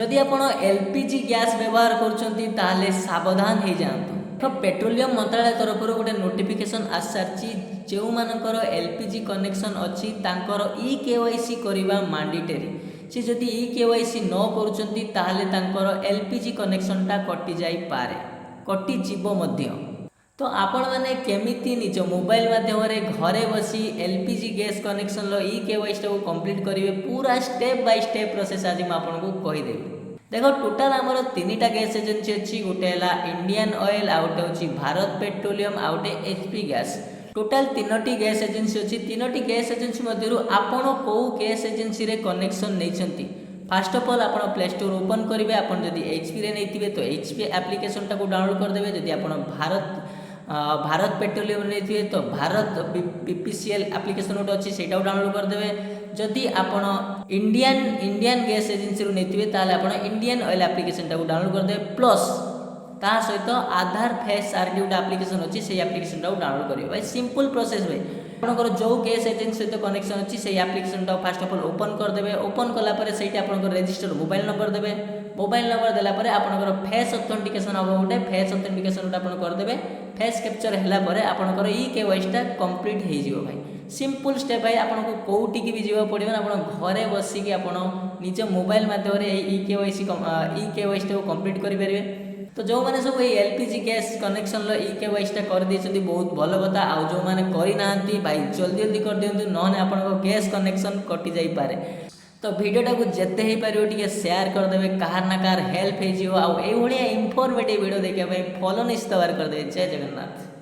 जदि आपण LPG gas व्यवहार करुँच ताले सावधान हो जातु। तो पेट्रोलियम मंत्रालय तरफ गोटे नोटिफिकेशन आसी सारी जो मानकर एलपीजी कनेक्शन अच्छी तांकर ई केवाईसी करवा मैंडेटरी। सी जदि ई केवाईसी न करुँच तांकर एलपीजी कनेक्शनटा कटि जाई पारे, कटि जीव मध्य। तो आपण मैंने केमिति निज मोबाइल माध्यम घरे बसी LPG gas connection e KYC को कंप्लीट करेंगे पूरा स्टेप बाय स्टेप प्रोसेस आज मुझे आपको कहीदेवी। देखो टोटाल आमर तीन टा गैस एजेंसी अच्छी, गोटे है इंडियन ऑयल, आउटे हूँ भारत पेट्रोलियम, आउटे एचपी गैस। टोटाल तीनोटी गैस एजेंसी अच्छी। तीनोटी गैस एजेंसी मध्य आपण कौ गैस एजेंसी रे कनेक्शन नहीं। फास्ट ऑफ ऑल आप प्ले स्टोर ओपन करेंगे। आपड़ जब एचपी रे नहीं तो एचपी एप्लिकेशन टाक डाउनलोड करदे। जदि आप भारत पेट्रोलियम नहीं तो भारत बीपीसीएल एप्लिकेशन गोटे अच्छी से डाउनलोड करदे। जदि आपण इंडियन गैस एजेंसी नहीं आप इंडियन ऑयल एप्लिकेशन टाक डाउनलोड करदे। प्लस ता सहित आधार फेस आरडी गोटे एप्लिकेशन अच्छी से एप्लिकेशन टाक डाउनलोड करेंगे। भाई सिंपल प्रोसेस भाई आपंकर जो गैस एजेंसी सहित कनेक्शन अच्छी से एप्लिकेशन टाक फास्ट ऑफ ऑल ओपन करदे। ओपन कलापर से रजिस्टर मोबाइल नंबर देवे। मोबाइल नंबर देलापर आपंकर फेस ऑथेंटिकेशन हम गोटे फेस ऑथेंटिकेशन गोटे आप करदे। फेस कैप्चर है आपंकर ई केवाईसीटा कंप्लीट हो भाई। सिंपल स्टेप भाई आपको कौटी भी जावा पड़ो आप घरे बसिकी आप निज मोबाइल माध्यम ई केवाईसी को कंप्लीट करेंगे। तो जो मैंने सब एलपीजी गैस कनेक्शन ई केवाईसीटा कर देते बहुत भल कथा। आउ जो मैंने करना भाई जल्दी जल्दी कर दिंतु ना आप गैस कनेक्शन कटि जाई पारे। तो वीडियोटा को जिते हो पार टे सेयार करदे, कहार ना कहार हेल्प हो। इनफॉर्मेटिव वीडियो देखा फॉलो निश्चित भाव करदे। जय जगन्नाथ।